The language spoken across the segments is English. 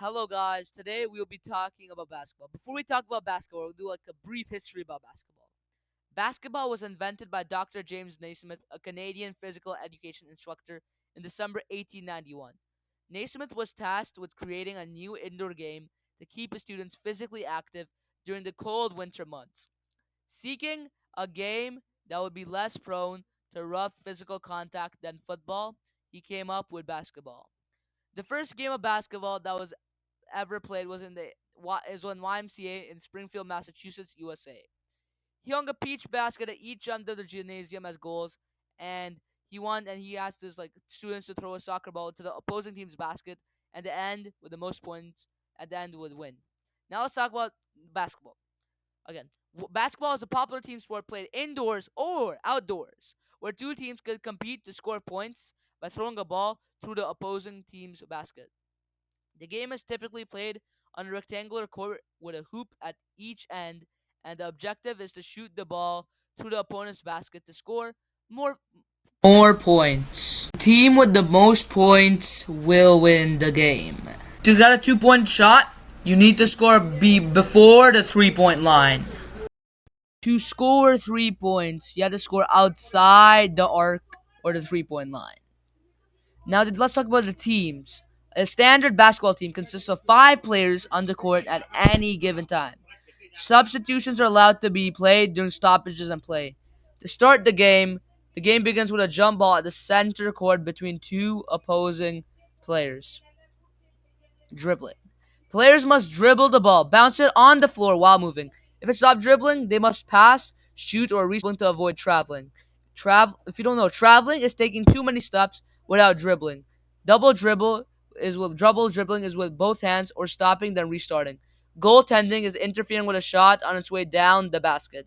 Hello guys, today we'll be talking about basketball. Before we talk about basketball, we'll do like a brief history about basketball. Basketball was invented by Dr. James Naismith, a Canadian physical education instructor, in December 1891. Naismith was tasked with creating a new indoor game to keep his students physically active during the cold winter months. Seeking a game that would be less prone to rough physical contact than football, he came up with basketball. The first game of basketball that was ever played was in the is on YMCA in Springfield, Massachusetts, USA. He hung a peach basket at each end of the gymnasium as goals, and he asked his students to throw a soccer ball to the opposing team's basket, and the end with the most points at the end would win. Now let's talk about basketball. Again, basketball is a popular team sport played indoors or outdoors, where two teams could compete to score points by throwing a ball through the opposing team's basket. The game is typically played on a rectangular court with a hoop at each end, and the objective is to shoot the ball through the opponent's basket to score more. More points. Team with the most points will win the game. To get a 2-point shot, you need to score before the 3-point line. To score 3 points, you have to score outside the arc or the 3-point line. Now let's talk about the teams. A standard basketball team consists of 5 players on the court at any given time. Substitutions are allowed to be played during stoppages and play. To start the game begins with a jump ball at the center court between two opposing players. Dribbling. Players must dribble the ball, bounce it on the floor while moving. If it stops dribbling, they must pass, shoot, or restart to avoid traveling. If you don't know, traveling is taking too many steps without dribbling. Double dribbling is with both hands or stopping then restarting. Goaltending is interfering with a shot on its way down the basket.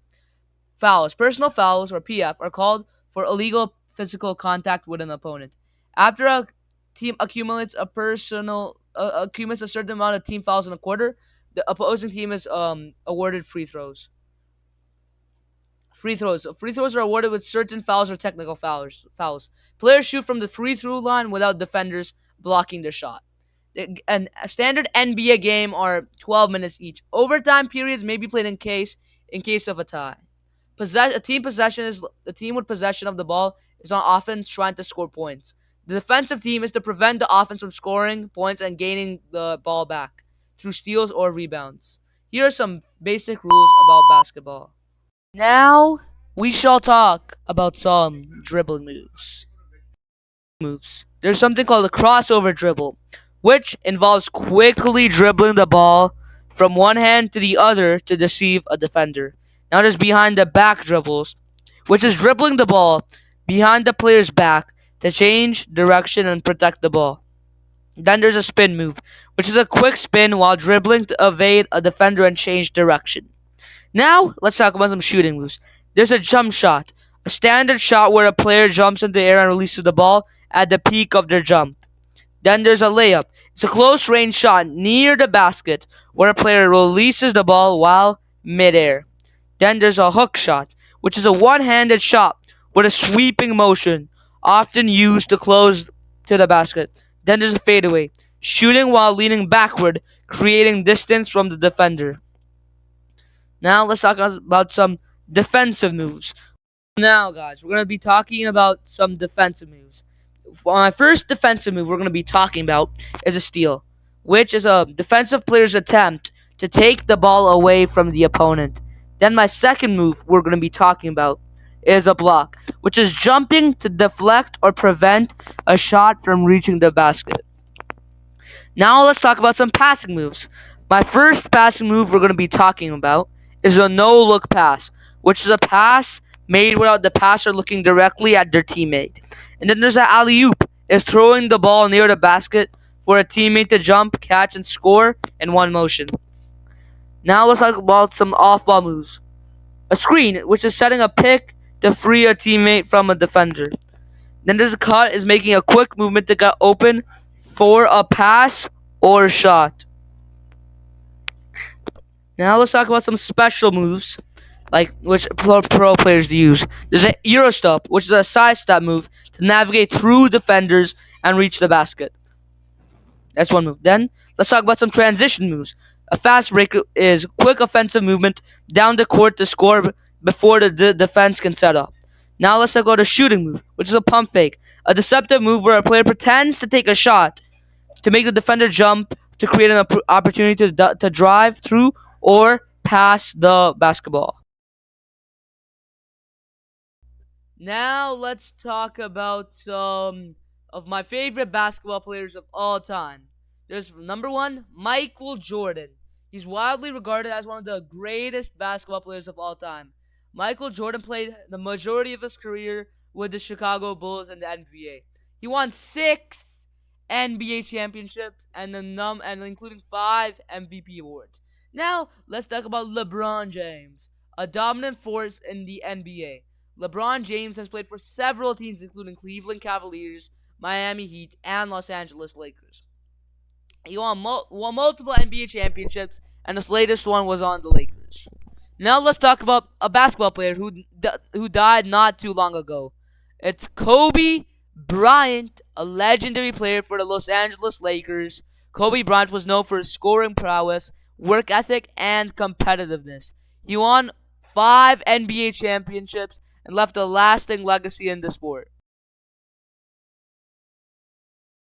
Fouls. Personal fouls, or PF, are called for illegal physical contact with an opponent. After a team accumulates a certain amount of team fouls in a quarter, the opposing team is awarded free throws. Free throws. Free throws are awarded with certain fouls or technical fouls. Players shoot from the free throw line without defenders blocking their shot. A standard NBA game are 12 minutes each. Overtime periods may be played in case of a tie. The team with possession of the ball is on offense trying to score points. The defensive team is to prevent the offense from scoring points and gaining the ball back through steals or rebounds. Here are some basic rules about basketball. Now we shall talk about some dribbling moves. There's something called a crossover dribble, which involves quickly dribbling the ball from one hand to the other to deceive a defender. Now there's behind the back dribbles, which is dribbling the ball behind the player's back to change direction and protect the ball. Then there's a spin move, which is a quick spin while dribbling to evade a defender and change direction. Now, let's talk about some shooting moves. There's a jump shot, a standard shot where a player jumps into the air and releases the ball at the peak of their jump. Then there's a layup. It's a close range shot near the basket where a player releases the ball while midair. Then there's a hook shot, which is a one-handed shot with a sweeping motion, often used to close to the basket. Then there's a fadeaway, shooting while leaning backward, creating distance from the defender. Now let's talk about some defensive moves. Now, guys, we're going to be talking about some defensive moves. For my first defensive move we're going to be talking about is a steal, which is a defensive player's attempt to take the ball away from the opponent. Then my second move we're going to be talking about is a block, which is jumping to deflect or prevent a shot from reaching the basket. Now let's talk about some passing moves. My first passing move we're going to be talking about is a no-look pass, which is a pass made without the passer looking directly at their teammate. And then there's an alley-oop, is throwing the ball near the basket for a teammate to jump, catch, and score in one motion. Now let's talk about some off-ball moves. A screen, which is setting a pick to free a teammate from a defender. Then there's a cut, is making a quick movement to get open for a pass or shot. Now let's talk about some special moves, like which pro players use. There's an Eurostep, which is a side step move to navigate through defenders and reach the basket. That's one move. Then Let's talk about some transition moves. A fast break is quick offensive movement down the court to score before the defense can set up. Now let's talk about a shooting move, which is a pump fake, a deceptive move where a player pretends to take a shot to make the defender jump to create an opportunity to drive through or pass the basketball. Now let's talk about some of my favorite basketball players of all time. There's number one, Michael Jordan. He's widely regarded as one of the greatest basketball players of all time. Michael Jordan played the majority of his career with the Chicago Bulls in the NBA. He won 6 NBA championships and including 5 MVP awards. Now let's talk about LeBron James, a dominant force in the NBA. LeBron James has played for several teams, including Cleveland Cavaliers, Miami Heat, and Los Angeles Lakers. He won multiple NBA championships, and his latest one was on the Lakers. Now let's talk about a basketball player who died not too long ago. It's Kobe Bryant, a legendary player for the Los Angeles Lakers. Kobe Bryant was known for his scoring prowess, work ethic, and competitiveness. He won 5 NBA championships and left a lasting legacy in the sport.